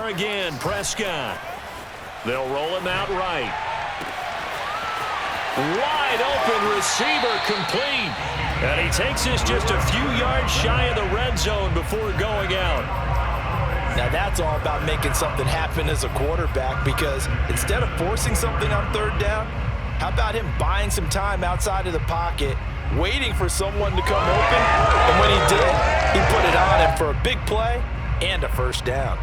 for again, Prescott. They'll roll him out right. Wide open receiver complete. And he takes this just a few yards shy of the red zone before going out. Now that's all about making something happen as a quarterback, because instead of forcing something on third down, how about him buying some time outside of the pocket, waiting for someone to come open, and when he did, he put it on him for a big play and a first down.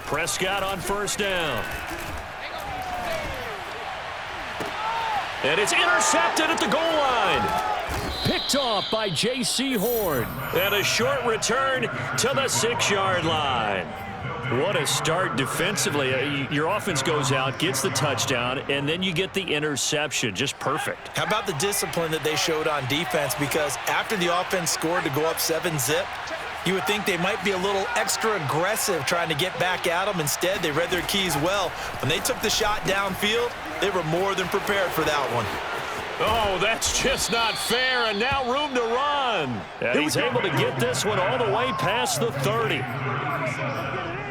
Prescott on first down. And it's intercepted at the goal line. Picked off by J.C. Horn. And a short return to the 6-yard line. What a start defensively. Your offense goes out, gets the touchdown, and then you get the interception. Just perfect. How about the discipline that they showed on defense? Because after the offense scored to go up 7-zip, you would think they might be a little extra aggressive trying to get back at them. Instead, they read their keys well. When they took the shot downfield, they were more than prepared for that one. Oh, that's just not fair, and now room to run. And he's able to get this one all the way past the 30.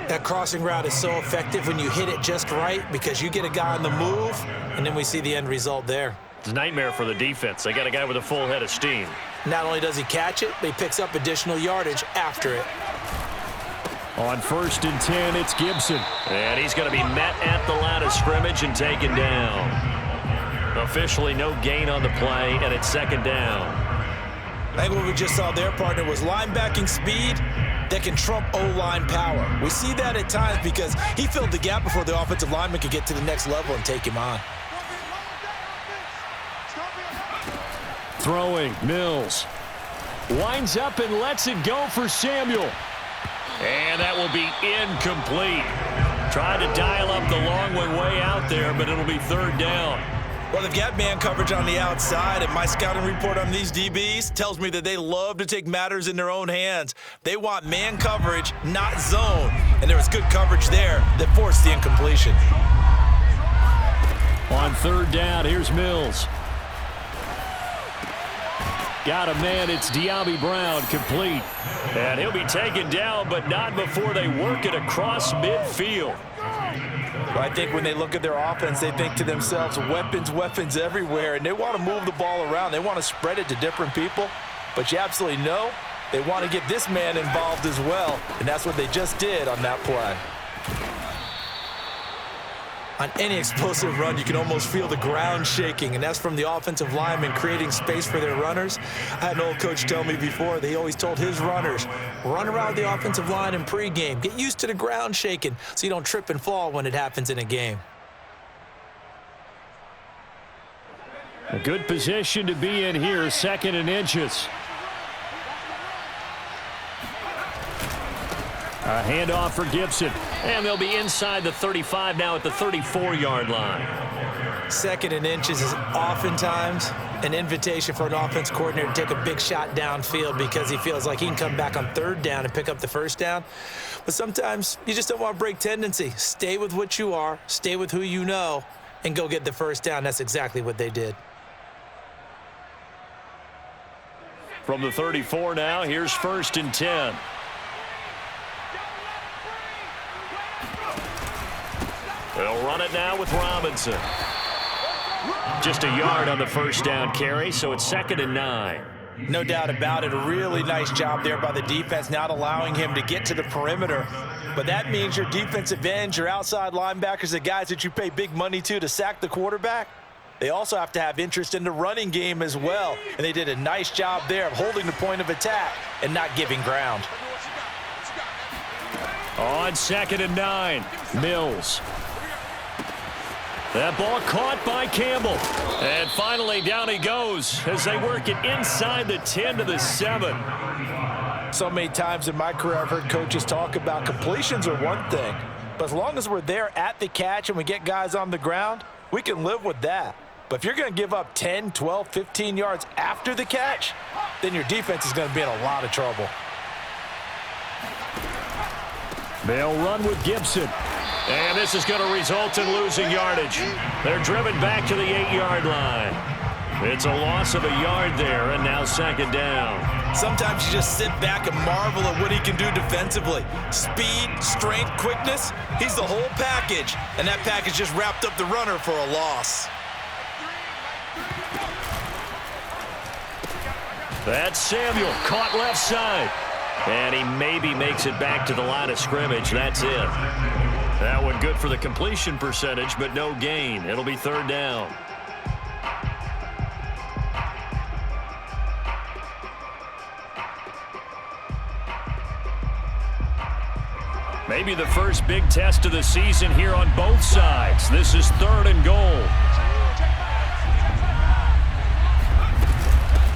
That crossing route is so effective when you hit it just right, because you get a guy on the move, and then we see the end result there. It's a nightmare for the defense. They got a guy with a full head of steam. Not only does he catch it, but he picks up additional yardage after it. On 1st and 10, it's Gibson. And he's going to be met at the line of scrimmage and taken down. Officially no gain on the play, and it's 2nd down. I think what we just saw there, partner, was linebacking speed that can trump O-line power. We see that at times because he filled the gap before the offensive lineman could get to the next level and take him on. Throwing, Mills. Winds up and lets it go for Samuel. And that will be incomplete. Tried to dial up the long one way out there, but it'll be 3rd down. Well, they've got man coverage on the outside, and my scouting report on these DBs tells me that they love to take matters in their own hands. They want man coverage, not zone. And there was good coverage there that forced the incompletion. On 3rd down, here's Mills. Got a man, it's De'Ami Brown, complete. And he'll be taken down, but not before they work it across midfield. Well, I think when they look at their offense, they think to themselves, weapons, weapons everywhere, and they want to move the ball around. They want to spread it to different people, but you absolutely know they want to get this man involved as well, and that's what they just did on that play. On any explosive run, you can almost feel the ground shaking, and that's from the offensive linemen creating space for their runners. I had an old coach tell me before, they always told his runners, run around the offensive line in pregame. Get used to the ground shaking so you don't trip and fall when it happens in a game. A good position to be in here, 2nd and inches. A handoff for Gibson. And they'll be inside the 35 now at the 34-yard line. 2nd and inches is oftentimes an invitation for an offense coordinator to take a big shot downfield because he feels like he can come back on 3rd down and pick up the 1st down. But sometimes you just don't want to break tendency. Stay with what you are, stay with who you know, and go get the 1st down. That's exactly what they did. From the 34 now, here's 1st and 10. They'll run it now with Robinson. Just a yard on the 1st down carry, so it's 2nd and 9. No doubt about it. A really nice job there by the defense, not allowing him to get to the perimeter. But that means your defensive ends, your outside linebackers, the guys that you pay big money to sack the quarterback, they also have to have interest in the running game as well. And they did a nice job there of holding the point of attack and not giving ground. On 2nd and 9, Mills. That ball caught by Campbell. And finally down he goes as they work it inside the 10 to the 7. So many times in my career I've heard coaches talk about completions are one thing, but as long as we're there at the catch and we get guys on the ground, we can live with that. But if you're going to give up 10, 12, 15 yards after the catch, then your defense is going to be in a lot of trouble. They'll run with Gibson. And this is going to result in losing yardage. They're driven back to the 8-yard line. It's a loss of a yard there, and now second down. Sometimes you just sit back and marvel at what he can do defensively. Speed, strength, quickness, he's the whole package. And that package just wrapped up the runner for a loss. That's Samuel, caught left side. And he maybe makes it back to the line of scrimmage. That's it. That one good for the completion percentage, but no gain. It'll be third down. Maybe the first big test of the season here on both sides. This is third and goal.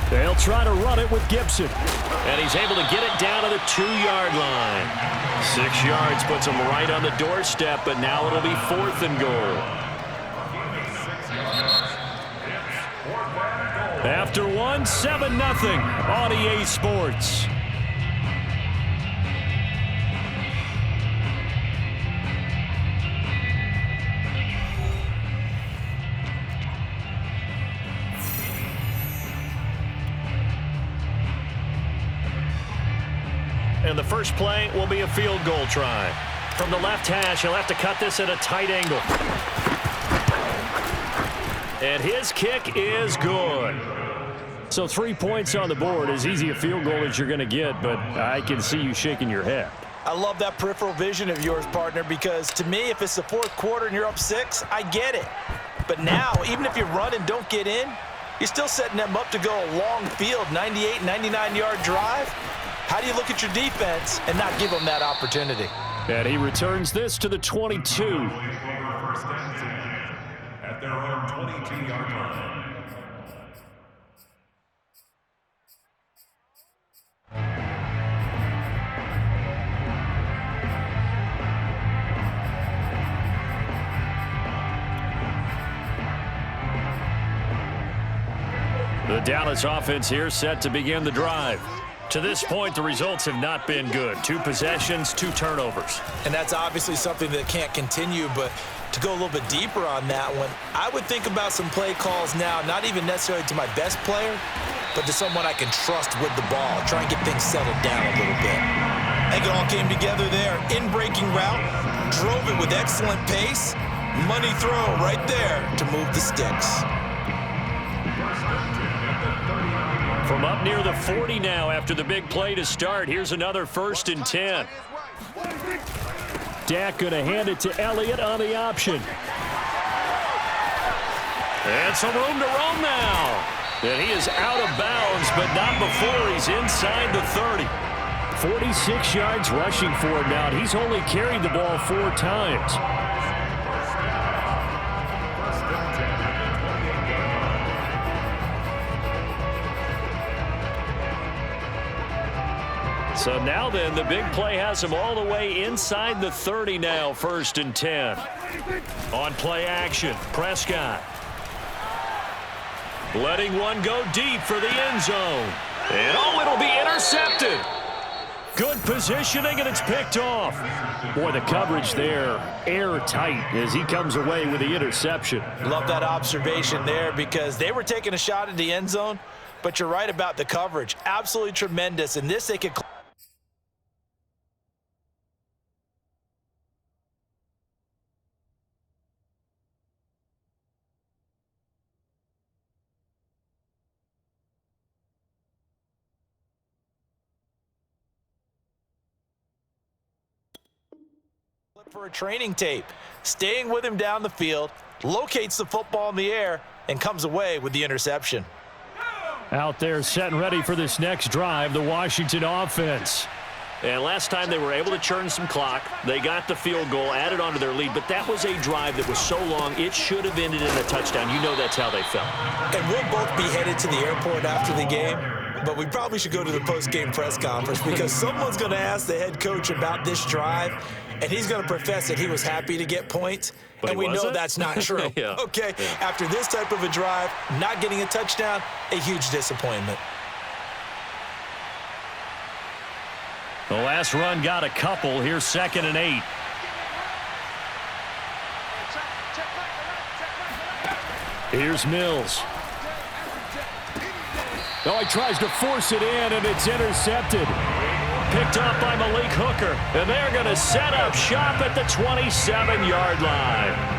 They'll try to run it with Gibson. And he's able to get it down to the 2-yard line. 6 yards puts him right on the doorstep, but now it'll be fourth and goal. After one, 7-0 on EA Sports. And the first play will be a field goal try. From the left hash, he'll have to cut this at a tight angle. And his kick is good. So 3 points on the board, as easy a field goal as you're going to get, but I can see you shaking your head. I love that peripheral vision of yours, partner, because to me, if it's the fourth quarter and you're up 6, I get it. But now, even if you run and don't get in, you're still setting them up to go a long field, 98, 99-yard drive. How do you look at your defense and not give them that opportunity? And he returns this to the 22. At their own 22-yard line. The Dallas offense here set to begin the drive. To this point, the results have not been good. 2 possessions, 2 turnovers. And that's obviously something that can't continue, but to go a little bit deeper on that one, I would think about some play calls now, not even necessarily to my best player, but to someone I can trust with the ball, try and get things settled down a little bit. I think it all came together there. In-breaking route, drove it with excellent pace, money throw right there to move the sticks. From up near the 40 now after the big play to start. Here's another 1st and 10. Dak going to hand it to Elliott on the option. And some room to roam now. And he is out of bounds, but not before he's inside the 30. 46 yards rushing for him now. He's only carried the ball 4 times. So now then, the big play has him all the way inside the 30 now, 1st and 10. On play action, Prescott. Letting one go deep for the end zone. And oh, it'll be intercepted. Good positioning, and it's picked off. Boy, the coverage there, airtight as he comes away with the interception. Love that observation there because they were taking a shot at the end zone, but you're right about the coverage. Absolutely tremendous. And this they could for a training tape, staying with him down the field, locates the football in the air, and comes away with the interception. Out there set and ready for this next drive, the Washington offense. And last time they were able to churn some clock. They got the field goal, added on to their lead, but that was a drive that was so long, it should have ended in a touchdown. You know that's how they felt. And we'll both be headed to the airport after the game, but we probably should go to the post-game press conference because someone's going to ask the head coach about this drive, and he's going to profess that he was happy to get points, but and we know that's not true. Yeah. Okay, after this type of a drive, not getting a touchdown, a huge disappointment. The last run got a couple. Here's 2nd and 8. Here's Mills. Oh, he tries to force it in, and it's intercepted. Picked up by Malik Hooker, and they're going to set up shop at the 27-yard line.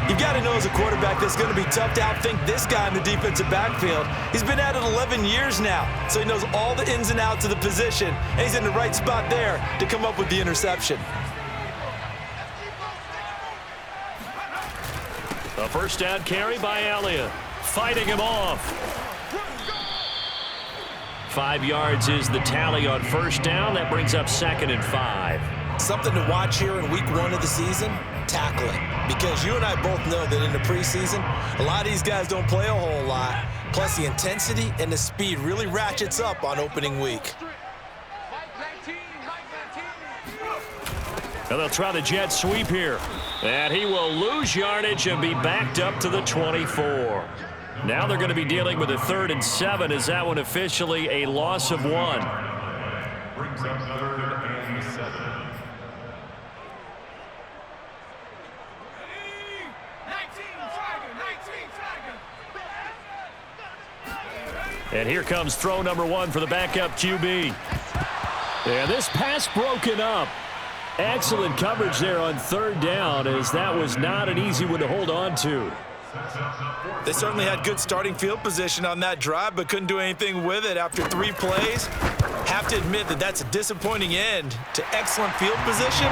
You've got to know as a quarterback that's going to be tough to outthink this guy in the defensive backfield. He's been at it 11 years now, so he knows all the ins and outs of the position, and he's in the right spot there to come up with the interception. A first down carry by Elliott, fighting him off. 5 yards is the tally on first down. That brings up 2nd and 5. Something to watch here in week 1 of the season, tackling. Because you and I both know that in the preseason, a lot of these guys don't play a whole lot. Plus, the intensity and the speed really ratchets up on opening week. Now they'll try the jet sweep here. And he will lose yardage and be backed up to the 24. Now they're going to be dealing with a 3rd and 7. Is that one officially a loss of 1? Brings up 3rd and 7. And here comes throw number 1 for the backup QB. And this pass broken up. Excellent coverage there on 3rd down, as that was not an easy one to hold on to. They certainly had good starting field position on that drive, but couldn't do anything with it after 3 plays. Have to admit that that's a disappointing end to excellent field position.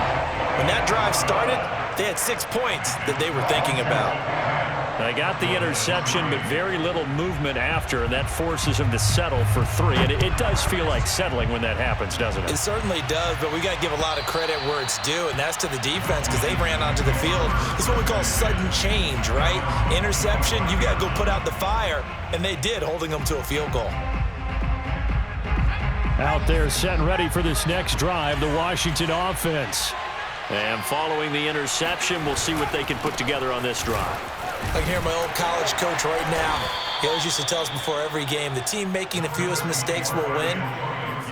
When that drive started, they had 6 points that they were thinking about. They got the interception, but very little movement after, and that forces them to settle for 3. And it does feel like settling when that happens, doesn't it? It certainly does, but we got to give a lot of credit where it's due, and that's to the defense because they ran onto the field. It's what we call sudden change, right? Interception, you got to go put out the fire, and they did, holding them to a field goal. Out there set and ready for this next drive, the Washington offense. And following the interception, we'll see what they can put together on this drive. I can hear my old college coach right now. He always used to tell us before every game, the team making the fewest mistakes will win.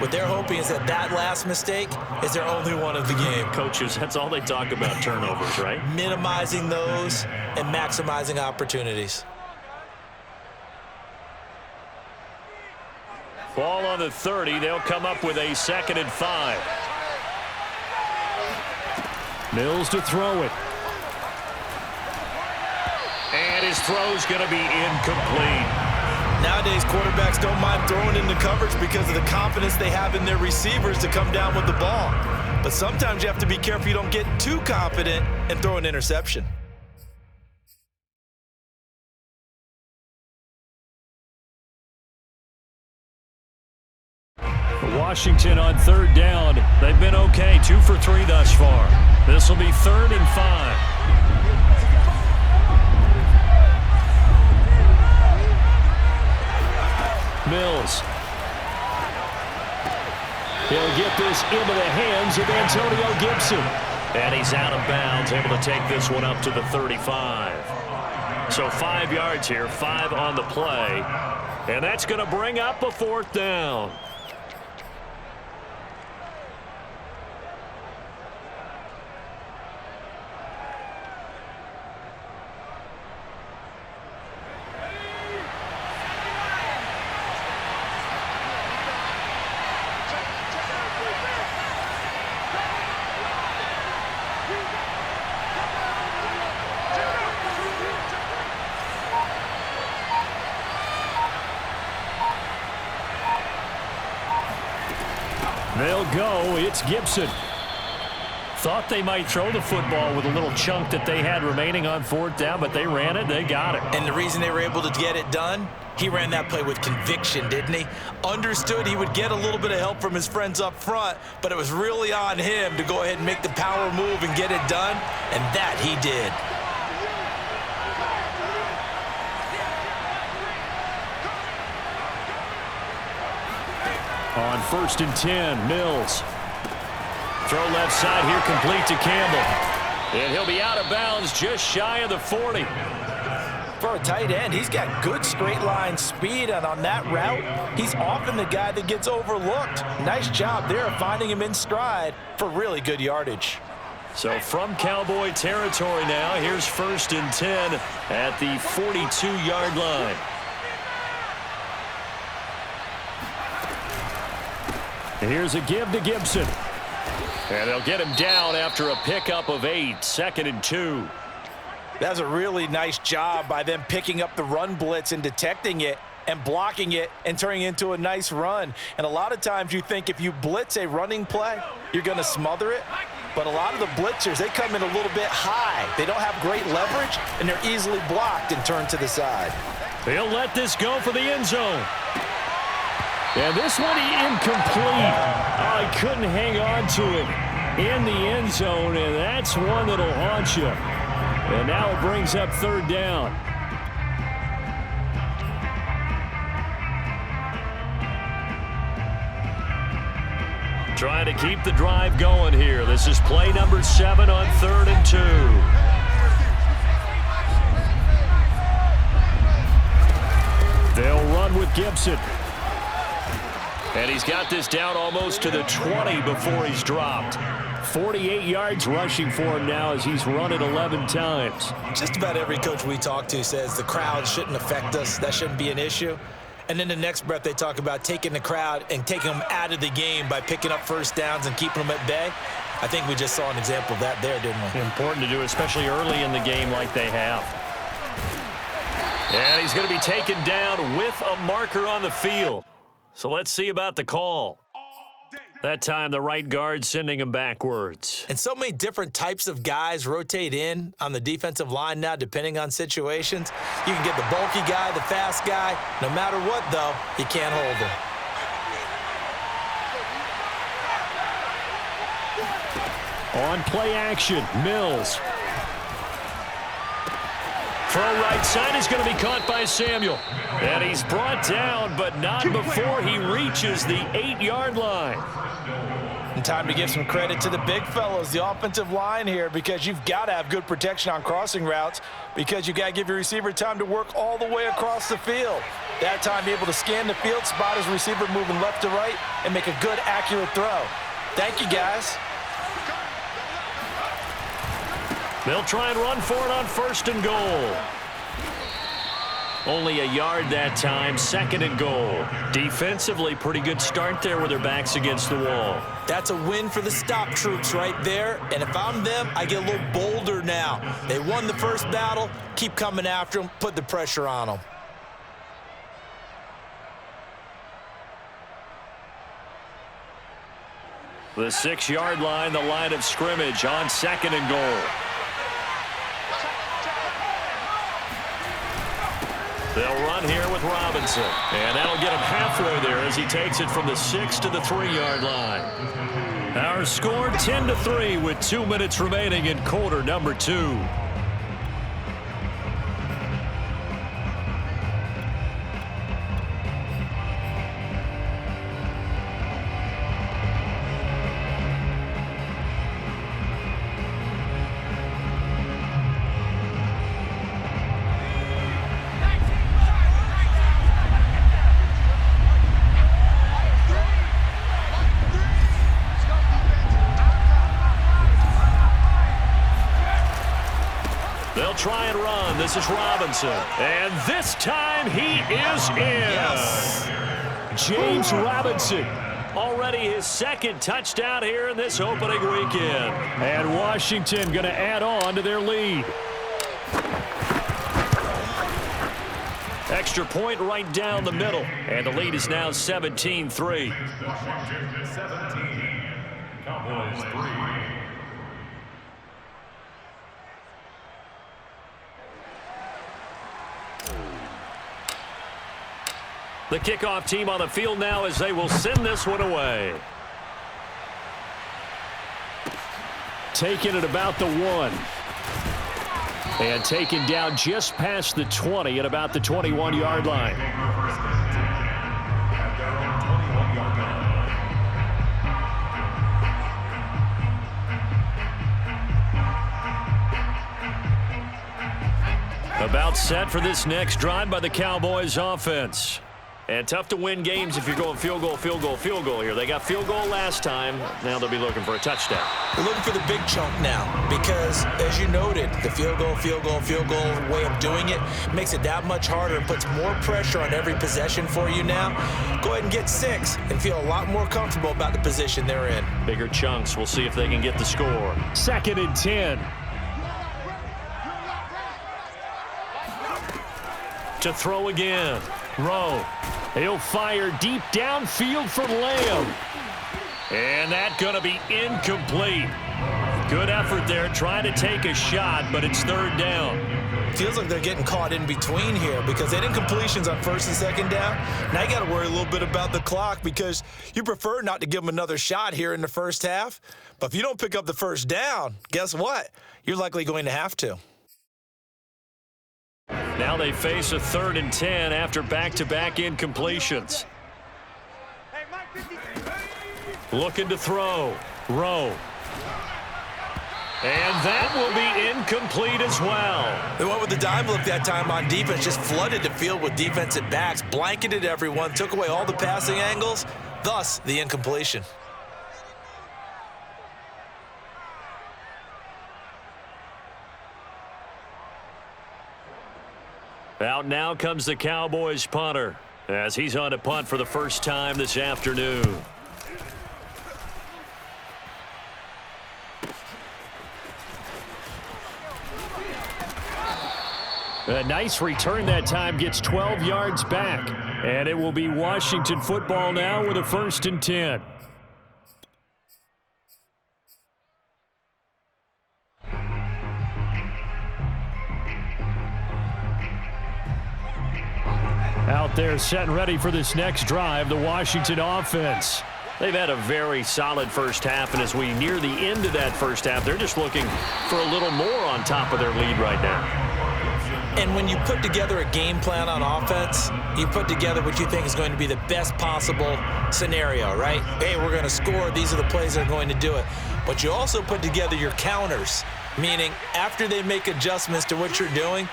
What they're hoping is that that last mistake is their only one of the game. Coaches, that's all they talk about, turnovers, right? Minimizing those and maximizing opportunities. Ball on the 30. They'll come up with a 2nd and 5. Mills to throw it. And his throw's going to be incomplete. Nowadays, quarterbacks don't mind throwing into coverage because of the confidence they have in their receivers to come down with the ball. But sometimes you have to be careful you don't get too confident and throw an interception. Washington on 3rd down. They've been okay, 2 for 3 thus far. This will be 3rd and 5. Mills. He'll get this into the hands of Antonio Gibson. And he's out of bounds, able to take this one up to the 35. So 5 yards here, 5 on the play. And that's going to bring up a 4th down. They'll go. It's Gibson. Thought they might throw the football with a little chunk that they had remaining on 4th down, but they ran it. They got it. And the reason they were able to get it done, he ran that play with conviction, didn't he? Understood he would get a little bit of help from his friends up front, but it was really on him to go ahead and make the power move and get it done, and that he did. On 1st and 10, Mills. Throw left side here, complete to Campbell. And he'll be out of bounds just shy of the 40. For for a tight end. He's got good straight line speed, and on that route, he's often the guy that gets overlooked. Nice job there of finding him in stride for really good yardage. So from Cowboy territory now, here's 1st and 10 at the 42-yard line. Here's a give to Gibson. And they'll get him down after a pickup of 8, 2nd and 2. That's a really nice job by them picking up the run blitz and detecting it and blocking it and turning it into a nice run. And a lot of times you think if you blitz a running play, you're going to smother it. But a lot of the blitzers, they come in a little bit high. They don't have great leverage, and they're easily blocked and turned to the side. They'll let this go for the end zone. And this one incomplete. Oh, he couldn't hang on to it in the end zone, and that's one that'll haunt you. And now it brings up 3rd down. Trying to keep the drive going here. This is play number 7 on 3rd and 2. They'll run with Gibson. And he's got this down almost to the 20 before he's dropped. 48 yards rushing for him now as he's run it 11 times. Just about every coach we talk to says the crowd shouldn't affect us. That shouldn't be an issue. And then the next breath they talk about taking the crowd and taking them out of the game by picking up first downs and keeping them at bay. I think we just saw an example of that there, didn't we? Important to do, especially early in the game like they have. And he's going to be taken down with a marker on the field. So let's see about the call. That time the right guard sending him backwards. And so many different types of guys rotate in on the defensive line now depending on situations. You can get the bulky guy, the fast guy. No matter what, though, you can't hold him. On play action, Mills. Throw right side is going to be caught by Samuel. And he's brought down, but not before he reaches the 8-yard line. And time to give some credit to the big fellows, the offensive line here, because you've got to have good protection on crossing routes because you've got to give your receiver time to work all the way across the field. That time, be able to scan the field, spot his receiver moving left to right, and make a good, accurate throw. Thank you, guys. They'll try and run for it on 1st and goal. Only a yard that time, 2nd and goal. Defensively, pretty good start there with their backs against the wall. That's a win for the stop troops right there. And if I'm them, I get a little bolder now. They won the first battle. Keep coming after them. Put the pressure on them. The 6-yard line, the line of scrimmage on 2nd and goal. They'll run here with Robinson. And that'll get him halfway there as he takes it from the 6 to the 3-yard line. Our score 10-3 with 2 minutes remaining in quarter number 2. They'll try and run. This is Robinson. And this time he is in. Yes. James Robinson. Already his 2nd touchdown here in this opening weekend. And Washington going to add on to their lead. Extra point right down the middle. And the lead is now 17-3. Washington 17, Cowboys 3. The kickoff team on the field now as they will send this one away. Taken at about the 1. And taken down just past the 20 at about the 21-yard line. At their own 21-yard line. About set for this next drive by the Cowboys offense. And tough to win games if you're going field goal, field goal, field goal here. They got field goal last time. Now they'll be looking for a touchdown. They're looking for the big chunk now because, as you noted, the field goal way of doing it makes it that much harder and puts more pressure on every possession for you now. Go ahead and get 6 and feel a lot more comfortable about the position they're in. Bigger chunks. We'll see if they can get the score. 2nd and 10. To throw again. Rowe. He'll fire deep downfield for Lamb. And that's going to be incomplete. Good effort there trying to take a shot, but it's 3rd down. Feels like they're getting caught in between here because they didn't completions on 1st and 2nd down. Now you got to worry a little bit about the clock because you prefer not to give them another shot here in the first half. But if you don't pick up the 1st down, guess what? You're likely going to have to. Now they face a 3rd and 10 after back-to-back incompletions. Looking to throw. Rowe. And that will be incomplete as well. They went with the dime look that time on defense, just flooded the field with defensive backs, blanketed everyone, took away all the passing angles, thus the incompletion. Out now comes the Cowboys punter as he's on to punt for the first time this afternoon. A nice return that time, gets 12 yards back. And it will be Washington football now with a 1st and 10. Out there set and ready for this next drive, the Washington offense. They've had a very solid first half, and as we near the end of that first half, they're just looking for a little more on top of their lead right now. And when you put together a game plan on offense, you put together what you think is going to be the best possible scenario, right? Hey, we're going to score. These are the plays that are going to do it. But you also put together your counters, meaning after they make adjustments to what you're doing,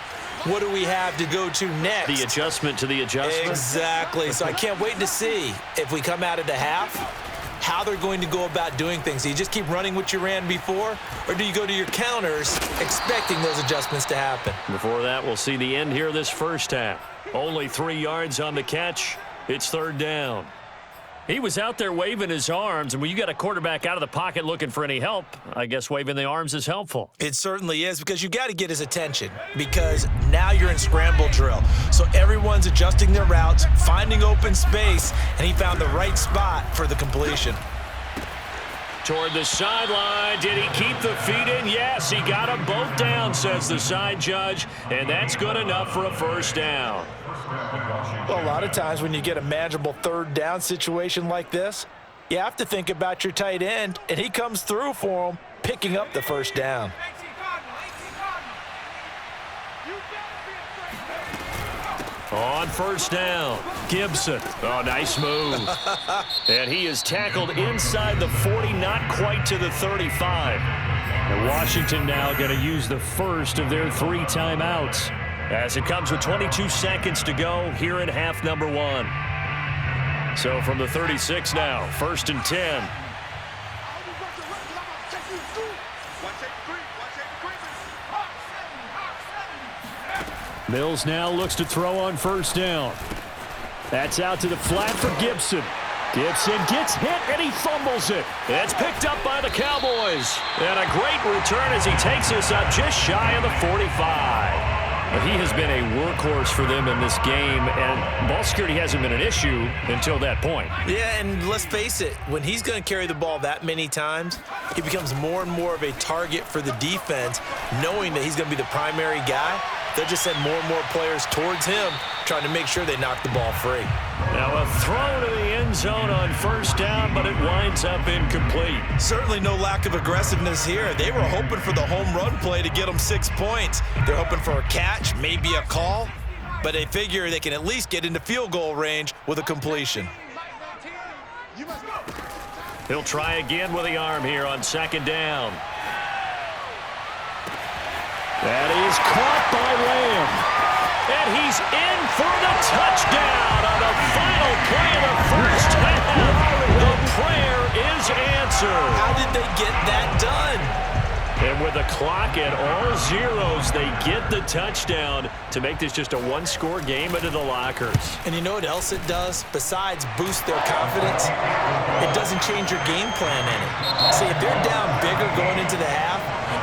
what do we have to go to next? The adjustment to the adjustment? Exactly. So I can't wait to see if we come out of the half, how they're going to go about doing things. Do you just keep running what you ran before, or do you go to your counters expecting those adjustments to happen? Before that, we'll see the end here of this first half. Only 3 yards on the catch. It's 3rd down. He was out there waving his arms, and when you got a quarterback out of the pocket looking for any help, I guess waving the arms is helpful. It certainly is, because you got to get his attention, because now you're in scramble drill. So everyone's adjusting their routes, finding open space, and he found the right spot for the completion. Toward the sideline. Did he keep the feet in? Yes, he got them both down, says the side judge, and that's good enough for a 1st down. Well, a lot of times when you get a manageable 3rd down situation like this, you have to think about your tight end, and he comes through for him, picking up the 1st down. On 1st down, Gibson. Oh, nice move. And he is tackled inside the 40, not quite to the 35. And Washington now going to use the 1st of their 3 timeouts, as it comes with 22 seconds to go here in half number 1. So from the 36 now, 1st and 10. Mills now looks to throw on 1st down. That's out to the flat for Gibson. Gibson gets hit, and he fumbles it. It's picked up by the Cowboys. And a great return as he takes us up just shy of the 45. But he has been a workhorse for them in this game, and ball security hasn't been an issue until that point. Yeah, and let's face it, when he's going to carry the ball that many times, he becomes more and more of a target for the defense, knowing that he's going to be the primary guy. They'll just send more and more players towards him, trying to make sure they knock the ball free. Now a throw to the end zone on 1st down, but it winds up incomplete. Certainly no lack of aggressiveness here. They were hoping for the home run play to get them 6 points. They're hoping for a catch, maybe a call, but they figure they can at least get into field goal range with a completion. He'll try again with the arm here on 2nd down. That is caught by Lamb. And he's in for the touchdown on the final play of the first half. The prayer is answered. How did they get that done? And with the clock at all zeros, they get the touchdown to make this just a one-score game into the lockers. And you know what else it does? Besides boost their confidence, it doesn't change your game plan any. See, if they're down bigger going into the half,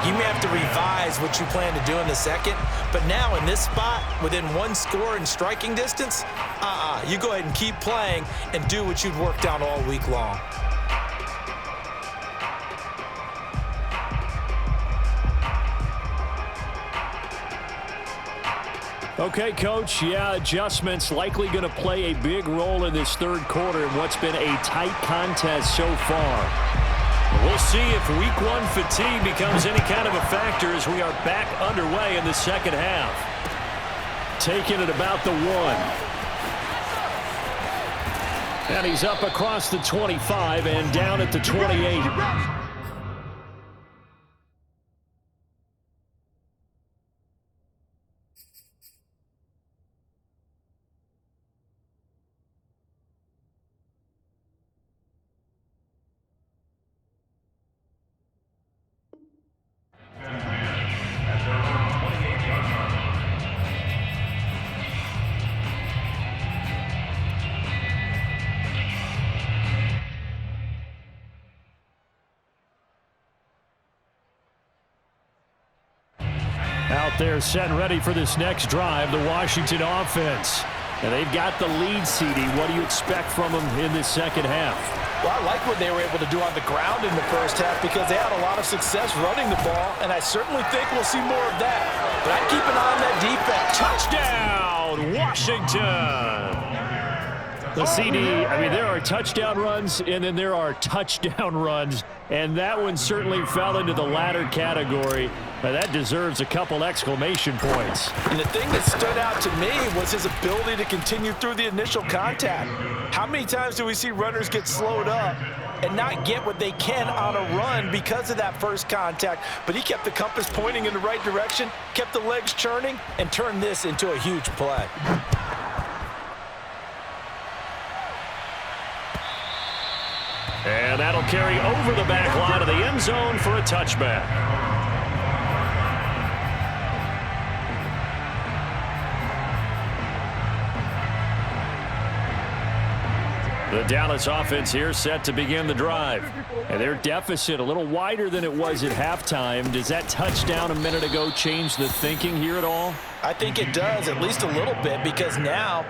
you may have to revise what you plan to do in the second. But now in this spot, within one score in striking distance, you go ahead and keep playing and do what you've worked out all week long. Okay, Coach, adjustments likely going to play a big role in this third quarter in what's been a tight contest so far. We'll see if week one fatigue becomes any kind of a factor as we are back underway in the second half. Taking it about the 1. And he's up across the 25 and down at the 28. Out there set and ready for this next drive, the Washington offense. And they've got the lead, CD. What do you expect from them in this second half? Well, I like what they were able to do on the ground in the first half because they had a lot of success running the ball, and I certainly think we'll see more of that. But I'd keep an eye on that defense. Touchdown, Washington! The CD, I mean, there are touchdown runs, and then there are touchdown runs, and that one certainly fell into the latter category. That deserves a couple exclamation points. And the thing that stood out to me was his ability to continue through the initial contact. How many times do we see runners get slowed up and not get what they can on a run because of that first contact? But he kept the compass pointing in the right direction, kept the legs churning, and turned this into a huge play. And that'll carry over the back line of the end zone for a touchback. The Dallas offense here set to begin the drive. And their deficit a little wider than it was at halftime. Does that touchdown a minute ago change the thinking here at all? I think it does, at least a little bit, because now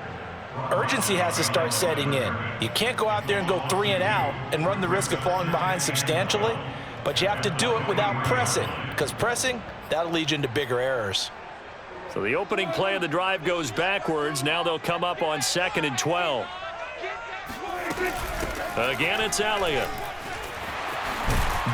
urgency has to start setting in. You can't go out there and go 3 and out and run the risk of falling behind substantially, but you have to do it without pressing, because pressing, that'll lead you into bigger errors. So the opening play of the drive goes backwards. Now they'll come up on 2nd and 12. Again, it's Elliott.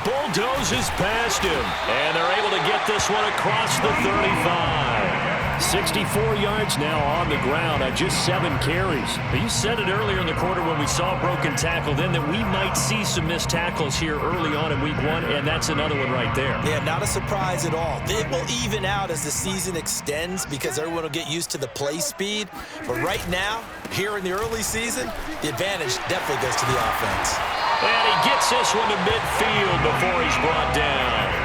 Bulldozes past him, and they're able to get this one across the 35. 64 yards now on the ground on just 7 carries. You said it earlier in the quarter when we saw a broken tackle then that we might see some missed tackles here early on in week 1, and that's another one right there. Yeah, not a surprise at all. It will even out as the season extends because everyone will get used to the play speed. But right now, here in the early season, the advantage definitely goes to the offense. And he gets this one to midfield before he's brought down.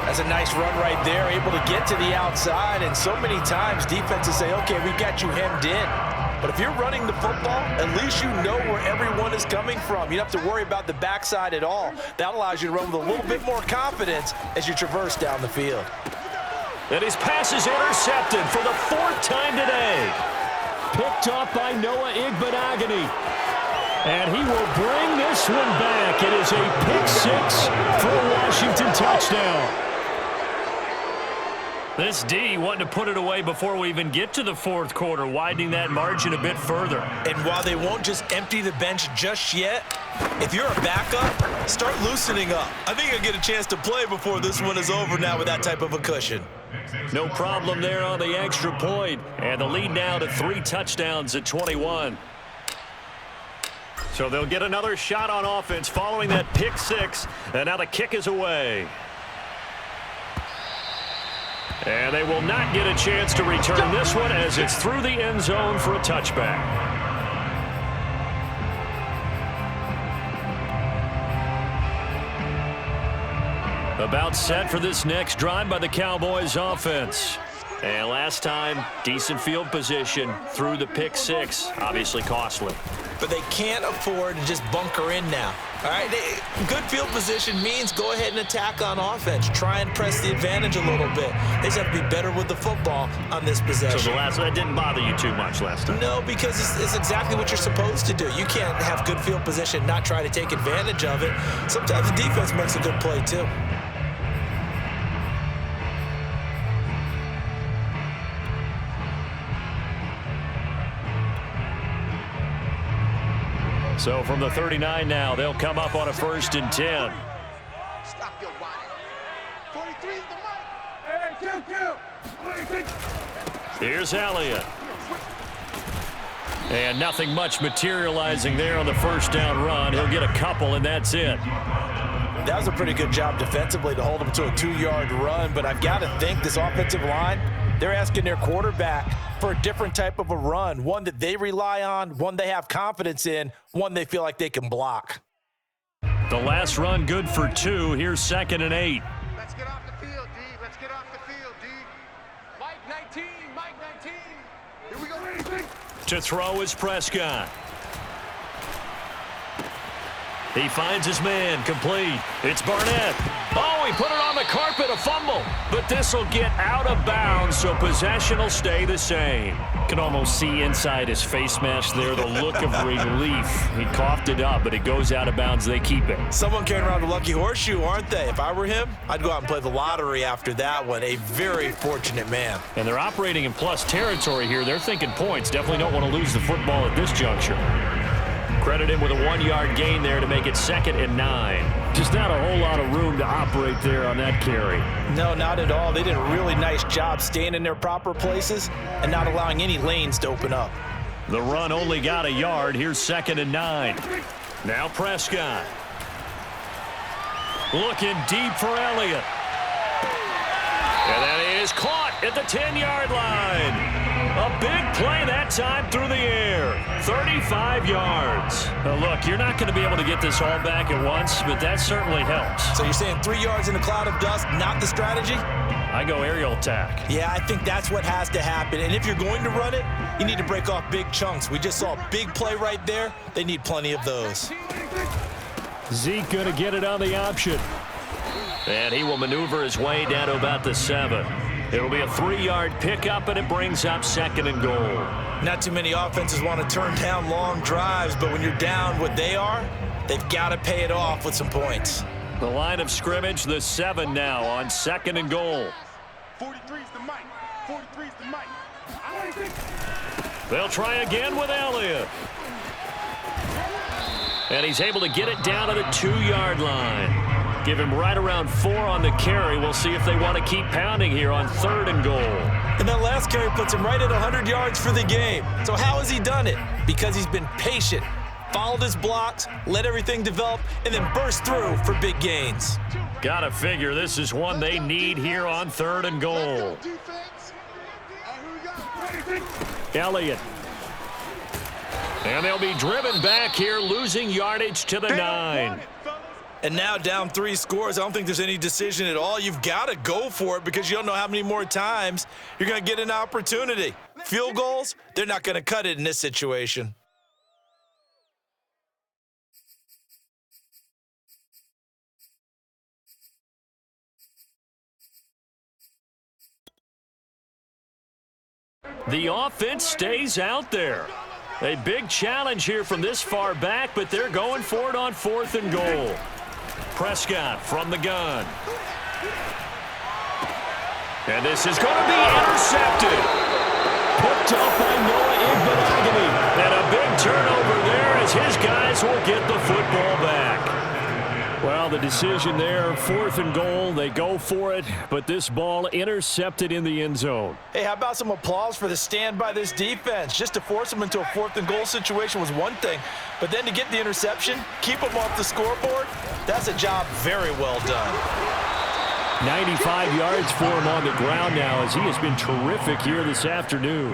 That's a nice run right there, able to get to the outside, and so many times defenses say, okay, we got you hemmed in. But if you're running the football, at least you know where everyone is coming from. You don't have to worry about the backside at all. That allows you to run with a little bit more confidence as you traverse down the field. And his pass is intercepted for the 4th time today. Picked off by Noah Igbenogany. And he will bring this one back. It is a pick 6 for a Washington touchdown. This D wanting to put it away before we even get to the 4th quarter, widening that margin a bit further. And while they won't just empty the bench just yet, if you're a backup, start loosening up. I think you'll get a chance to play before this one is over now with that type of a cushion. No problem there on the extra point. And the lead now to 3 touchdowns at 21. So they'll get another shot on offense following that pick 6. And now the kick is away. And they will not get a chance to return this one as it's through the end zone for a touchback. About set for this next drive by the Cowboys offense. And last time, decent field position through the pick six. Obviously costly. But they can't afford to just bunker in now. All right, good field position means go ahead and attack on offense. Try and press the advantage a little bit. They just have to be better with the football on this possession. So that didn't bother you too much last time? No, because it's exactly what you're supposed to do. You can't have good field position and not try to take advantage of it. Sometimes the defense makes a good play too. So from the 39 now, they'll come up on a 1st and 10. Stop your whining. 43 is the mic. Hey, Here's Elliott. And nothing much materializing there on the first down run. He'll get a couple, and that's it. That was a pretty good job defensively to hold him to a 2-yard run, but I've got to think this offensive line, they're asking their quarterback for a different type of a run, one that they rely on, one they have confidence in, one they feel like they can block. The last run good for 2. Here's 2nd and 8. Let's get off the field, D. Let's get off the field, D. Mike 19, Mike 19. Here we go. To throw is Prescott. He finds his man, complete. It's Barnett. Oh, he put it on the carpet, a fumble. But this will get out of bounds, so possession will stay the same. Can almost see inside his face mask there the look of relief. He coughed it up, but it goes out of bounds. They keep it. Someone carrying around the lucky horseshoe, aren't they? If I were him, I'd go out and play the lottery after that one. A very fortunate man. And they're operating in plus territory here. They're thinking points. Definitely don't want to lose the football at this juncture. Credit him with a 1-yard gain there to make it 2nd and 9. Just not a whole lot of room to operate there on that carry. No, not at all. They did a really nice job staying in their proper places and not allowing any lanes to open up. The run only got a yard. Here's 2nd and 9. Now Prescott. Looking deep for Elliott. And that is caught at the 10-yard line. A big play that time through the air. 35 yards. Now look, you're not going to be able to get this all back at once, but that certainly helps. So you're saying 3 yards in a cloud of dust, not the strategy? I go aerial attack. Yeah, I think that's what has to happen. And if you're going to run it, you need to break off big chunks. We just saw a big play right there. They need plenty of those. Zeke going to get it on the option. And he will maneuver his way down to about the 7. It'll be a 3-yard pickup, and it brings up 2nd and goal. Not too many offenses want to turn down long drives, but when you're down what they are, they've got to pay it off with some points. The line of scrimmage, the 7 now on 2nd and goal. 43 is the mic. 43 is the mic. They'll try again with Elliott. And he's able to get it down to the 2-yard line. Give him right around 4 on the carry. We'll see if they want to keep pounding here on 3rd and goal. And that last carry puts him right at 100 yards for the game. So how has he done it? Because he's been patient, followed his blocks, let everything develop, and then burst through for big gains. Gotta figure this is one they need here on 3rd and goal. Elliott. And they'll be driven back here, losing yardage to the 9. And now down 3 scores. I don't think there's any decision at all. You've got to go for it because you don't know how many more times you're going to get an opportunity. Field goals, they're not going to cut it in this situation. The offense stays out there. A big challenge here from this far back, but they're going for it on 4th and goal. Prescott from the gun. And this is going to be intercepted. Picked up by Noah Igbenogany. And a big turnover there as his guys will get the football back. Well, the decision there, 4th and goal. They go for it, but this ball intercepted in the end zone. Hey, how about some applause for the stand by this defense? Just to force them into a 4th and goal situation was one thing, but then to get the interception, keep them off the scoreboard, that's a job very well done. 95 yards for him on the ground now, as he has been terrific here this afternoon.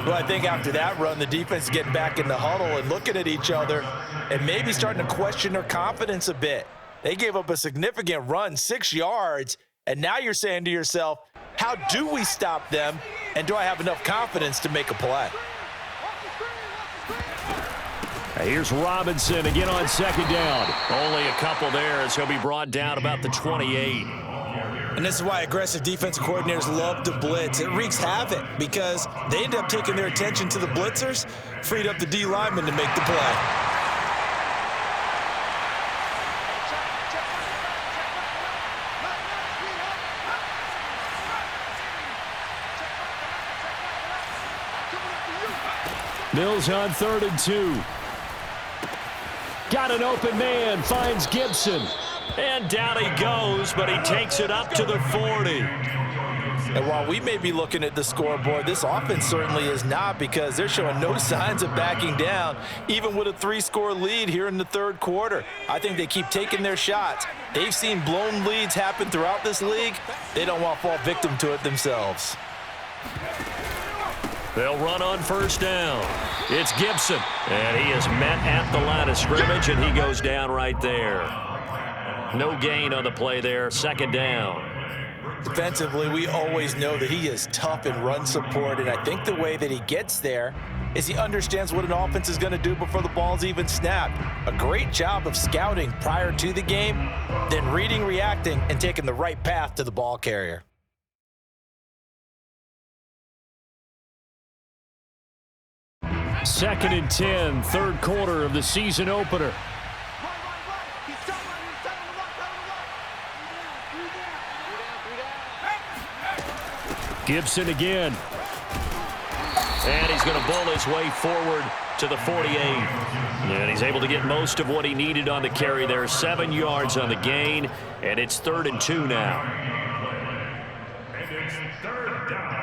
Well, I think after that run, the defense is getting back in the huddle and looking at each other and maybe starting to question their confidence a bit. They gave up a significant run, 6 yards, and now you're saying to yourself, how do we stop them, and do I have enough confidence to make a play? Here's Robinson again on second down. Only a couple there as he'll be brought down about the 28. And this is why aggressive defensive coordinators love to blitz. It wreaks havoc because they end up taking their attention to the blitzers, freed up the D lineman to make the play. Mills on 3rd and 2. Got an open man, finds Gibson. And down he goes, but he takes it up to the 40. And while we may be looking at the scoreboard, this offense certainly is not, because they're showing no signs of backing down, even with a 3-score lead here in the 3rd quarter. I think they keep taking their shots. They've seen blown leads happen throughout this league. They don't want to fall victim to it themselves. They'll run on 1st down. It's Gibson, and he is met at the line of scrimmage, and he goes down right there. No gain on the play there, 2nd down. Defensively, we always know that he is tough in run support, and I think the way that he gets there is he understands what an offense is going to do before the ball's even snapped. A great job of scouting prior to the game, then reading, reacting, and taking the right path to the ball carrier. Second and 10, 3rd quarter of the season opener. Gibson again. And he's going to bull his way forward to the 48. And he's able to get most of what he needed on the carry there. 7 yards on the gain, and it's 3rd and 2 now. And it's 3rd down.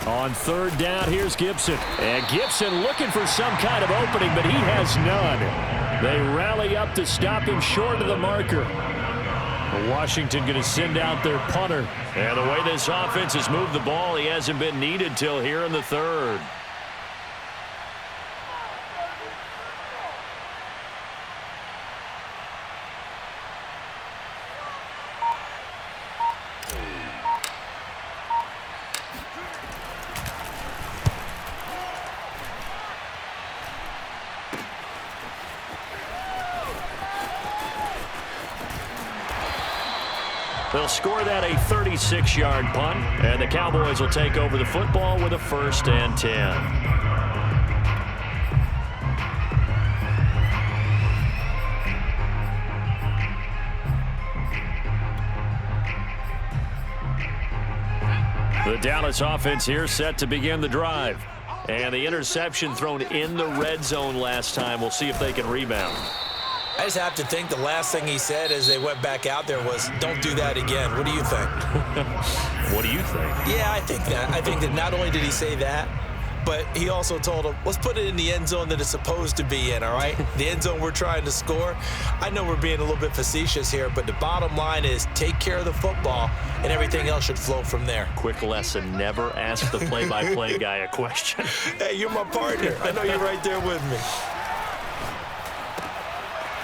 On 3rd down, here's Gibson. And Gibson looking for some kind of opening, but he has none. They rally up to stop him short of the marker. Washington going to send out their punter. And the way this offense has moved the ball, he hasn't been needed till here in the 3rd. They'll score that a 36-yard punt, and the Cowboys will take over the football with a 1st and 10. The Dallas offense here set to begin the drive. And the interception thrown in the red zone last time. We'll see if they can rebound. I just have to think the last thing he said as they went back out there was, don't do that again. What do you think? What do you think? Yeah, I think that. I think that not only did he say that, but he also told him, let's put it in the end zone that it's supposed to be in, all right? The end zone we're trying to score. I know we're being a little bit facetious here, but the bottom line is take care of the football, and everything else should flow from there. Quick lesson, never ask the play-by-play guy a question. Hey, you're my partner. I know you're right there with me.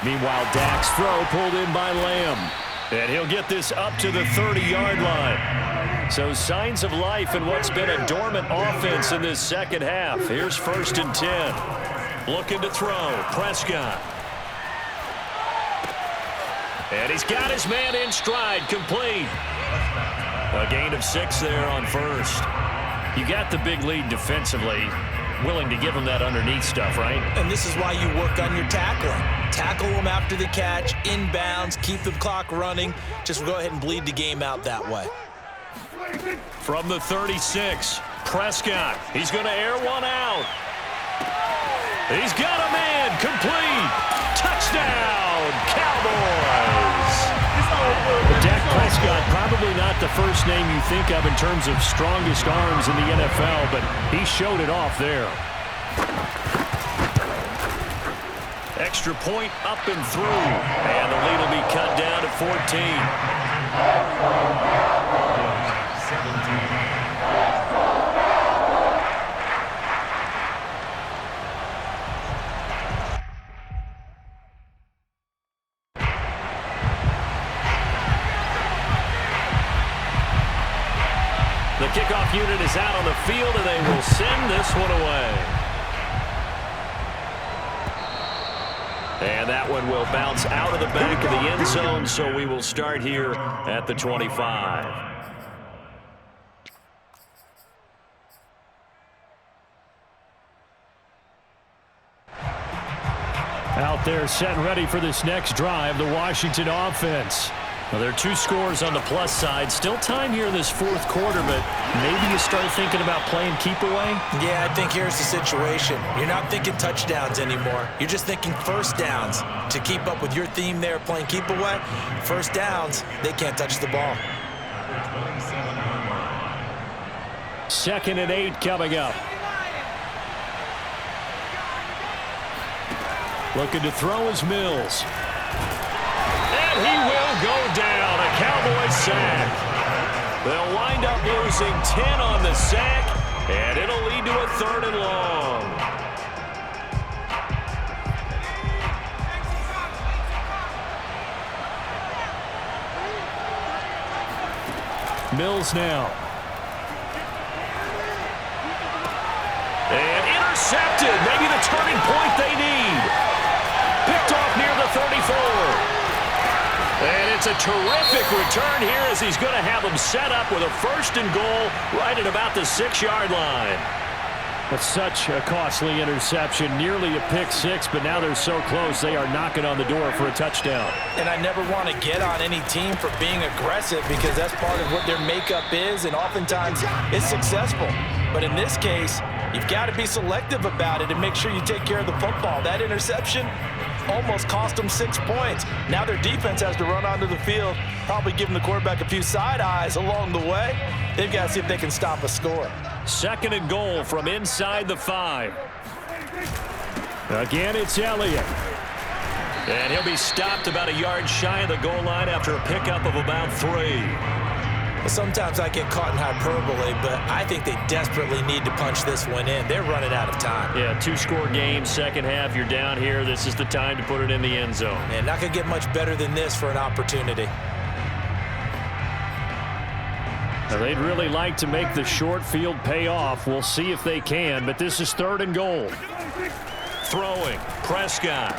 Meanwhile, Dak's throw pulled in by Lamb. And he'll get this up to the 30-yard line. So signs of life in what's been a dormant offense in this second half. Here's 1st and 10. Looking to throw. Prescott. And he's got his man in stride. Complete. A gain of 6 there on 1st. You got the big lead defensively. Willing to give him that underneath stuff, right? And this is why you work on your tackling. Tackle them after the catch, inbounds, keep the clock running. Just go ahead and bleed the game out that way. From the 36, Prescott. He's going to air one out. He's got a man. Complete. Touchdown, Cowboys. Dak Prescott, probably not the first name you think of in terms of strongest arms in the NFL, but he showed it off there. Extra point up and through. And the lead will be cut down to 14. The kickoff unit is out on the field, and they will send this one away. And that one will bounce out of the back of the end zone, so we will start here at the 25. Out there set and ready for this next drive, the Washington offense. Well, there are 2 scores on the plus side. Still time here in this fourth quarter, but maybe you start thinking about playing keep away? Yeah, I think here's the situation. You're not thinking touchdowns anymore. You're just thinking first downs. To keep up with your theme there, playing keep away, first downs, they can't touch the ball. 2nd and 8 coming up. Looking to throw is Mills. And he will go down. A Cowboys sack. They'll wind up losing 10 on the sack, and it'll lead to a 3rd and long. Mills now. And intercepted. Maybe the turning point they need. Picked off near the 34. And it's a terrific return here as he's going to have them set up with a 1st and goal right at about the 6-yard line. That's such a costly interception, nearly a pick 6, but now they're so close they are knocking on the door for a touchdown. And I never want to get on any team for being aggressive because that's part of what their makeup is, and oftentimes it's successful. But in this case, you've got to be selective about it and make sure you take care of the football. That interception almost cost them 6 points. Now their defense has to run onto the field, probably giving the quarterback a few side eyes along the way. They've got to see if they can stop a score. 2nd and goal from inside the 5. Again, it's Elliott. And he'll be stopped about a yard shy of the goal line after a pickup of about 3. Sometimes I get caught in hyperbole, but I think they desperately need to punch this one in. They're running out of time. Yeah, 2-score game, second half, you're down here. This is the time to put it in the end zone. Man, not going to get much better than this for an opportunity. Now, they'd really like to make the short field pay off. We'll see if they can, but this is 3rd and goal. Throwing, Prescott.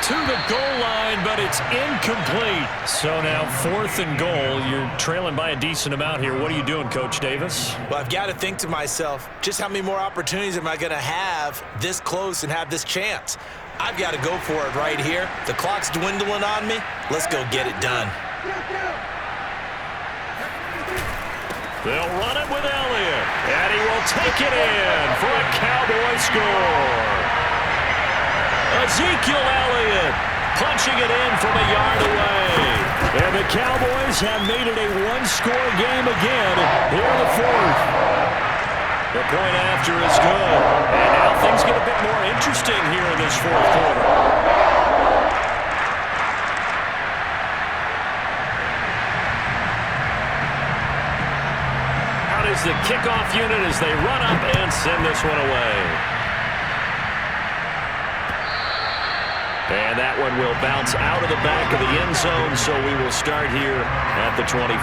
To the goal line, but it's incomplete. So now 4th and goal. You're trailing by a decent amount here. What are you doing, Coach Davis? Well, I've got to think to myself, just how many more opportunities am I going to have this close and have this chance? I've got to go for it right here. The clock's dwindling on me. Let's go get it done. They'll run it with Elliott, and he will take it in for a Cowboy score. Ezekiel Elliott punching it in from a yard away. And the Cowboys have made it a 1-score game again here in the 4th. The point after is good. And now things get a bit more interesting here in this 4th quarter. Out is the kickoff unit as they run up and send this one away. And that one will bounce out of the back of the end zone, so we will start here at the 25.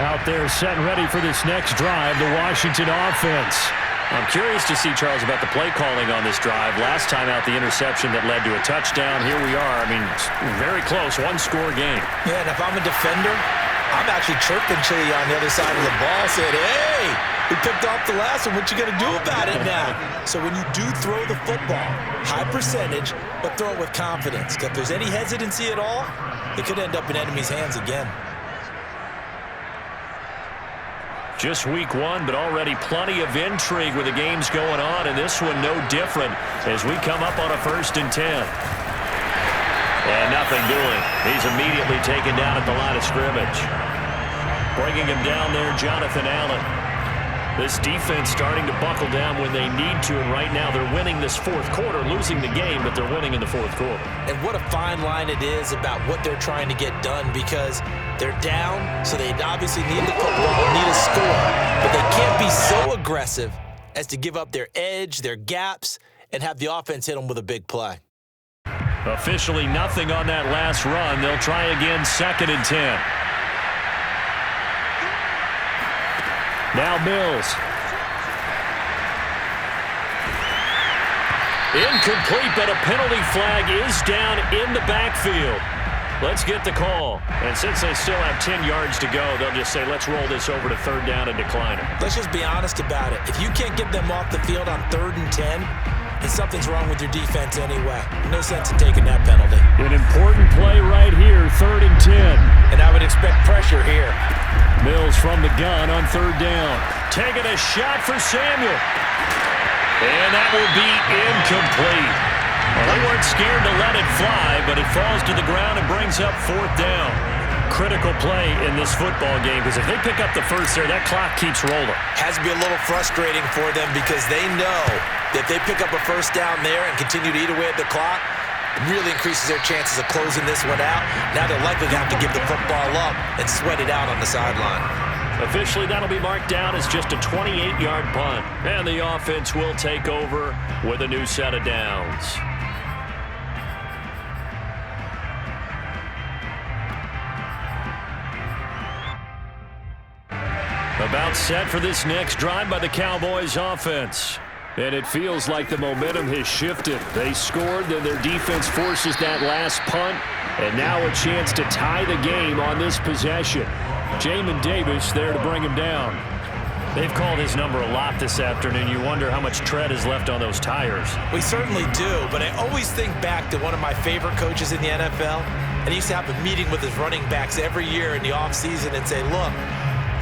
Out there set and ready for this next drive, the Washington offense. I'm curious to see, Charles, about the play calling on this drive. Last time out, the interception that led to a touchdown. Here we are. I mean, very close, 1-score game. Yeah, and if I'm a defender, I'm actually chirping Chili on the other side of the ball, saying, hey, we picked off the last one. What you going to do about it now? So when you do throw the football, high percentage, but throw it with confidence. If there's any hesitancy at all, it could end up in enemy's hands again. Just week one, but already plenty of intrigue with the games going on, and this one no different as we come up on a 1st and 10. And nothing doing. He's immediately taken down at the line of scrimmage. Bringing him down there, Jonathan Allen. This defense starting to buckle down when they need to, and right now they're winning this 4th quarter, losing the game, but they're winning in the 4th quarter. And what a fine line it is about what they're trying to get done, because they're down, so they obviously need the football, need a score, but they can't be so aggressive as to give up their edge, their gaps, and have the offense hit them with a big play. Officially nothing on that last run. They'll try again, 2nd and 10. Now Mills. Incomplete, but a penalty flag is down in the backfield. Let's get the call. And since they still have 10 yards to go, they'll just say, let's roll this over to 3rd down and decline it. Let's just be honest about it. If you can't get them off the field on 3rd and 10, then something's wrong with your defense anyway. No sense in taking that penalty. An important play right here, 3rd and 10. And I would expect pressure here. Mills from the gun on 3rd down. Taking a shot for Samuel. And that will be incomplete. Well, they weren't scared to let it fly, but it falls to the ground and brings up 4th down. Critical play in this football game, because if they pick up the first there, that clock keeps rolling. Has to be a little frustrating for them, because they know that if they pick up a 1st down there and continue to eat away at the clock, it really increases their chances of closing this one out. Now they're likely to have to give the football up and sweat it out on the sideline. Officially, that'll be marked down as just a 28-yard punt. And the offense will take over with a new set of downs. About set for this next drive by the Cowboys offense. And it feels like the momentum has shifted. They scored, then their defense forces that last punt. And now a chance to tie the game on this possession. Jamin Davis there to bring him down. They've called his number a lot this afternoon. You wonder how much tread is left on those tires. We certainly do, but I always think back to one of my favorite coaches in the NFL. And he used to have a meeting with his running backs every year in the offseason and say, look,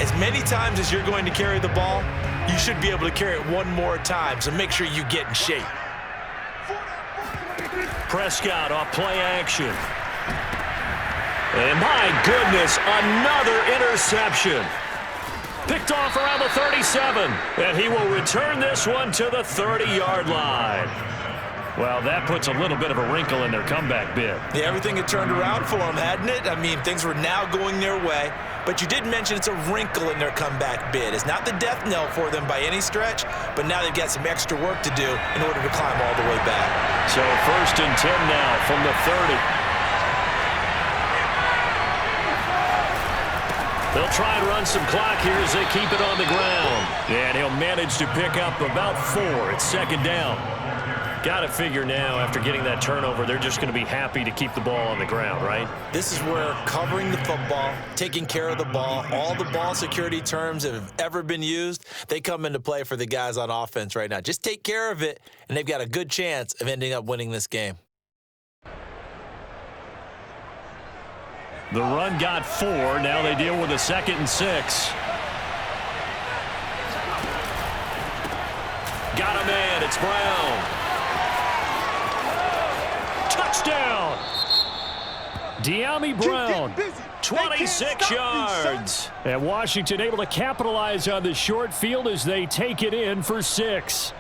as many times as you're going to carry the ball, you should be able to carry it one more time, so make sure you get in shape. Prescott off play action. And my goodness, another interception. Picked off around the 37, and he will return this one to the 30-yard line. Well, that puts a little bit of a wrinkle in their comeback bid. Yeah, everything had turned around for them, hadn't it? I mean, things were now going their way. But you did mention it's a wrinkle in their comeback bid. It's not the death knell for them by any stretch, but now they've got some extra work to do in order to climb all the way back. So 1st and 10 now from the 30. They'll try and run some clock here as they keep it on the ground. And he'll manage to pick up about 4. It's 2nd down. Got to figure now, after getting that turnover, they're just going to be happy to keep the ball on the ground, right? This is where covering the football, taking care of the ball, all the ball security terms that have ever been used, they come into play for the guys on offense right now. Just take care of it, and they've got a good chance of ending up winning this game. The run got 4. Now they deal with a 2nd and 6. Got a man. It's Brown. Touchdown! De'Ami Brown, 26 yards. And Washington able to capitalize on the short field as they take it in for 6.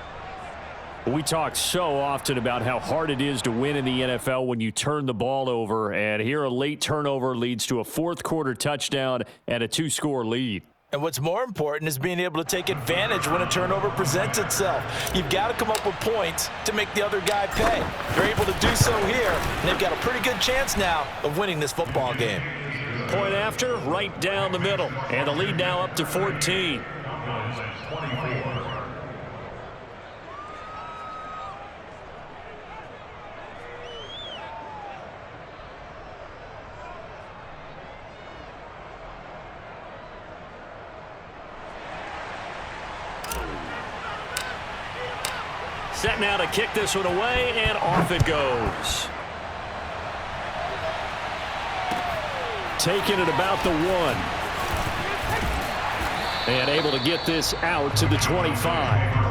We talk so often about how hard it is to win in the NFL when you turn the ball over, and here a late turnover leads to a 4th quarter touchdown and a 2-score lead. And what's more important is being able to take advantage when a turnover presents itself. You've got to come up with points to make the other guy pay. They're able to do so here, and they've got a pretty good chance now of winning this football game. Point after, right down the middle, and the lead now up to 14. Set now to kick this one away, and off it goes. Taking it about the 1. And able to get this out to the 25.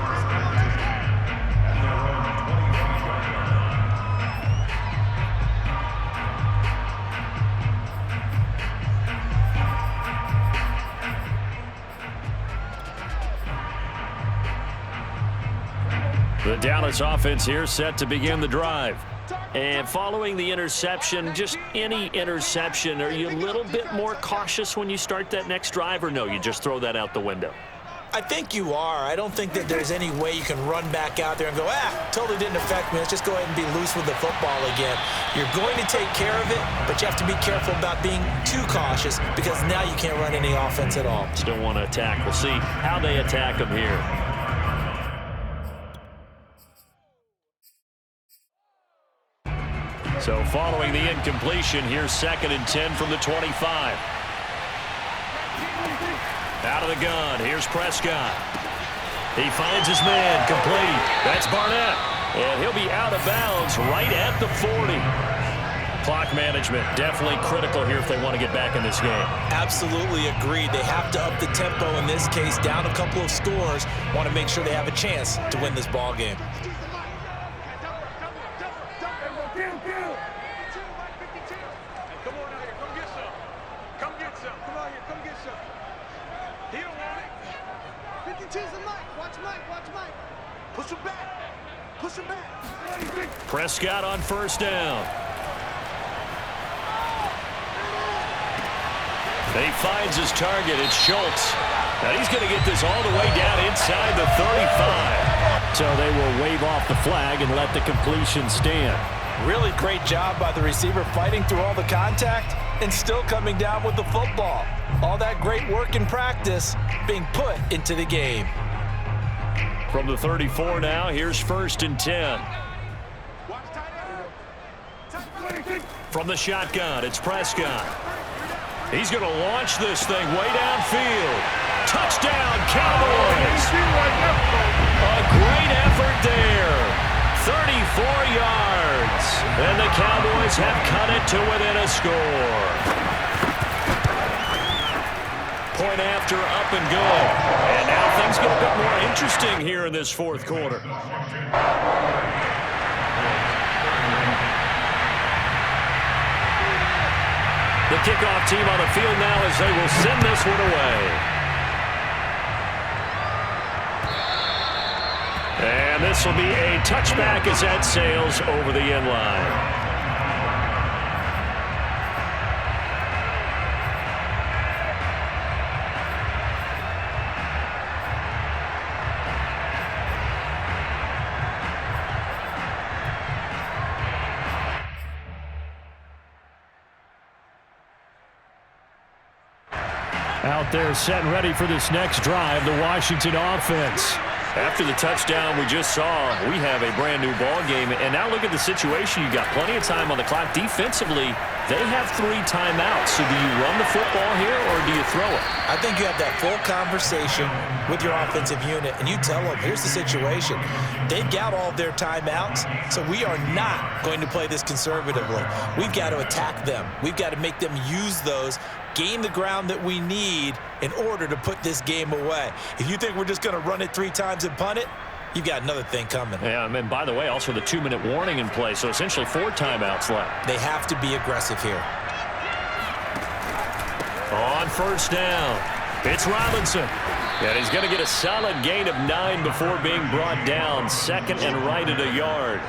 The Dallas offense here set to begin the drive. And following the interception, just any interception, are you a little bit more cautious when you start that next drive, or no, you just throw that out the window? I think you are. I don't think that there's any way you can run back out there and go, totally didn't affect me. Let's just go ahead and be loose with the football again. You're going to take care of it, but you have to be careful about being too cautious because now you can't run any offense at all. Still want to attack. We'll see how they attack them here. So following the incompletion, here's 2nd and 10 from the 25. Out of the gun, here's Prescott. He finds his man, complete. That's Barnett. And he'll be out of bounds right at the 40. Clock management, definitely critical here if they want to get back in this game. Absolutely agreed. They have to up the tempo in this case, down a couple of scores. Want to make sure they have a chance to win this ball game. Prescott on 1st down. He finds his target. It's Schultz. Now he's going to get this all the way down inside the 35. So they will wave off the flag and let the completion stand. Really great job by the receiver fighting through all the contact and still coming down with the football. All that great work in practice being put into the game. From the 34 now, here's 1st and 10. From the shotgun, it's Prescott. He's going to launch this thing way downfield. Touchdown, Cowboys! A great effort there. 34 yards. And the Cowboys have cut it to within a score. Point after, up and good. And now things get a bit more interesting here in this 4th quarter. The kickoff team on the field now as they will send this one away. And this will be a touchback as that sails over the end line. Out there set and ready for this next drive, the Washington offense. After the touchdown we just saw, we have a brand new ball game. And now look at the situation. You've got plenty of time on the clock. Defensively, they have 3 timeouts. So do you run the football here or do you throw it? I think you have that full conversation with your offensive unit, and you tell them, here's the situation. They've got all of their timeouts, so we are not going to play this conservatively. We've got to attack them. We've got to make them use those, gain the ground that we need in order to put this game away. If you think we're just going to run it 3 times and punt it, you've got another thing coming. Yeah, and by the way, also the 2-minute warning in play, so essentially 4 timeouts left. They have to be aggressive here. On 1st down, it's Robinson. And he's going to get a solid gain of 9 before being brought down. 2nd and right at a yard.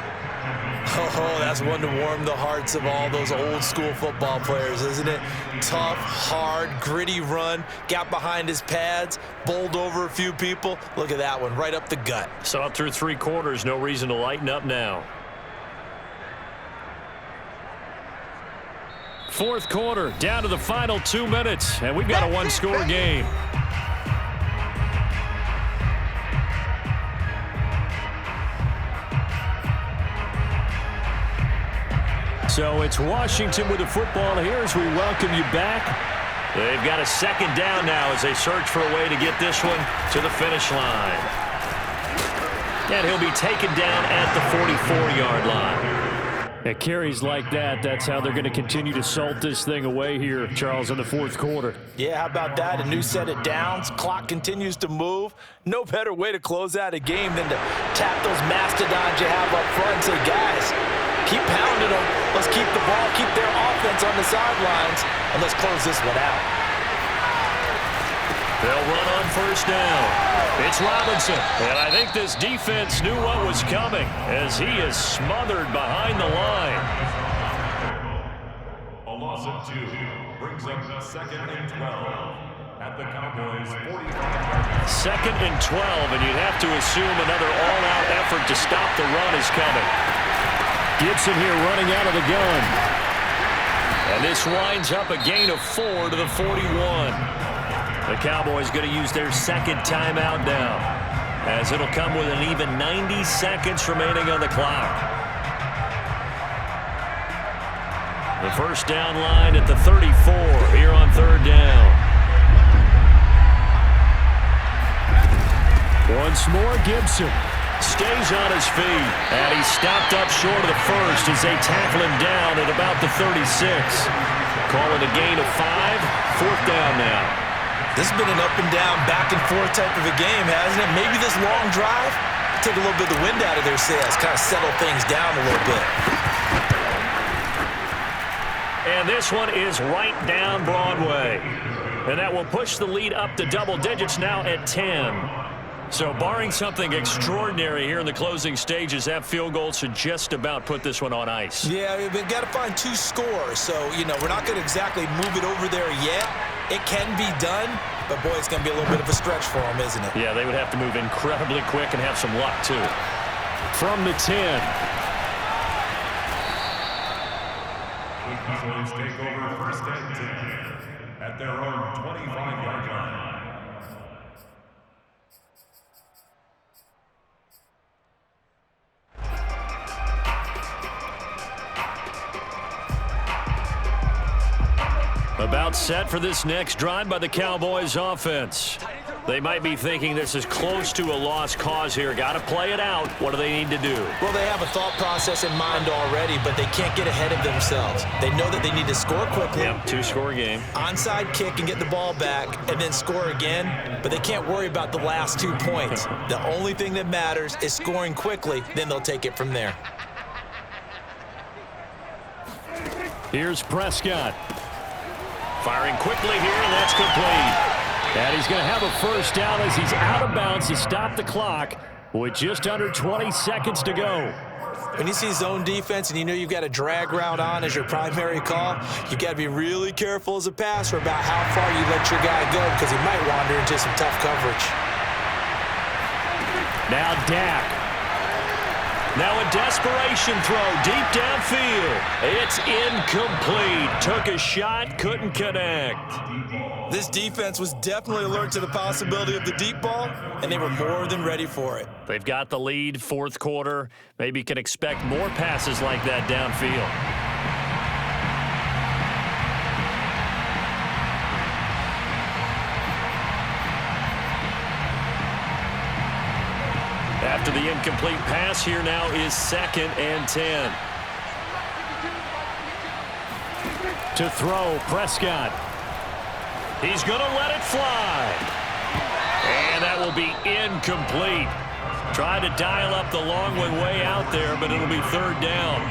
Oh, that's one to warm the hearts of all those old school football players, isn't it? Tough, hard, gritty run. Got behind his pads, bowled over a few people. Look at that one, right up the gut. So up through 3 quarters, no reason to lighten up now. 4th quarter, down to the final 2 minutes, and we've got a 1-score game. So it's Washington with the football here as we welcome you back. They've got a 2nd down now as they search for a way to get this one to the finish line. And he'll be taken down at the 44-yard line. At carries like that, that's how they're going to continue to salt this thing away here, Charles, in the fourth quarter. Yeah, how about that? A new set of downs. Clock continues to move. No better way to close out a game than to tap those mastodons you have up front and say, guys, keep pounding them. Let's keep the ball, keep their offense on the sidelines, and let's close this one out. They'll run on first down. It's Robinson. And I think this defense knew what was coming as he is smothered behind the line. A loss of 2 brings up 2nd and 12 at the Cowboys' 45. 2nd and 12, and you'd have to assume another all-out effort to stop the run is coming. Gibson here running out of the gun. And this winds up a gain of 4 to the 41. The Cowboys going to use their second timeout now, as it'll come with an even 90 seconds remaining on the clock. The first down line at the 34 here on third down. Once more, Gibson stays on his feet, and he's stopped up short of the first as they tackle him down at about the 36. Call it a gain of 5, 4th down now. This has been an up-and-down, back-and-forth type of a game, hasn't it? Maybe this long drive, take a little bit of the wind out of their sails, kind of settle things down a little bit. And this one is right down Broadway. And that will push the lead up to double digits now at 10. So barring something extraordinary here in the closing stages, that field goal should just about put this one on ice. Yeah, we've got to find 2 scores. So, you know, we're not going to exactly move it over there yet. It can be done, but, boy, it's going to be a little bit of a stretch for them, isn't it? Yeah, they would have to move incredibly quick and have some luck, too. From the 10. The Cowboys take over 1st and 10 at their own 25-yard line. About set for this next drive by the Cowboys offense. They might be thinking this is close to a lost cause here. Got to play it out. What do they need to do? Well, they have a thought process in mind already, but they can't get ahead of themselves. They know that they need to score quickly. Yep, 2-score game. Onside kick and get the ball back and then score again, but they can't worry about the last 2 points. The only thing that matters is scoring quickly, then they'll take it from there. Here's Prescott. Firing quickly here, and that's complete. And he's going to have a first down as he's out of bounds to stop the clock with just under 20 seconds to go. When you see zone defense and you know you've got a drag route on as your primary call, you've got to be really careful as a passer about how far you let your guy go because he might wander into some tough coverage. Now Dak. Now a desperation throw deep downfield. It's incomplete. Took a shot, couldn't connect. This defense was definitely alert to the possibility of the deep ball, and they were more than ready for it. They've got the lead, fourth quarter. Maybe can expect more passes like that downfield. After the incomplete pass, here now is 2nd and 10. To throw, Prescott. He's going to let it fly. And that will be incomplete. Tried to dial up the long one way out there, but it'll be 3rd down.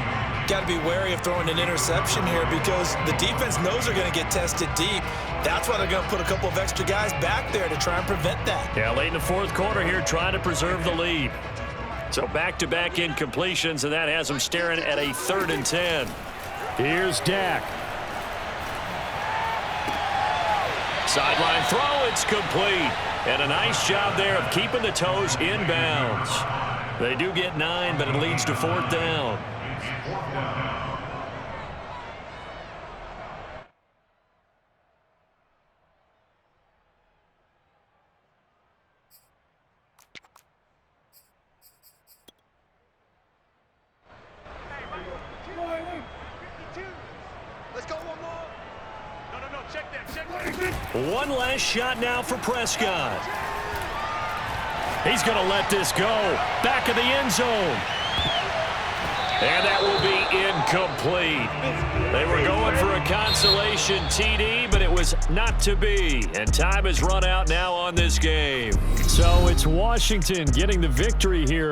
Got to be wary of throwing an interception here because the defense knows they're going to get tested deep. That's why they're going to put a couple of extra guys back there to try and prevent that. Yeah, late in the fourth quarter here, trying to preserve the lead. So back-to-back incompletions, and that has them staring at a 3rd and 10. Here's Dak. Sideline throw, it's complete. And a nice job there of keeping the toes inbounds. They do get 9, but it leads to 4th down. Let's go one more. No, check that. One last shot now for Prescott. He's going to let this go. Back of the end zone. And that will be incomplete. They were going for a consolation TD, but it was not to be. And time has run out now on this game. So it's Washington getting the victory here.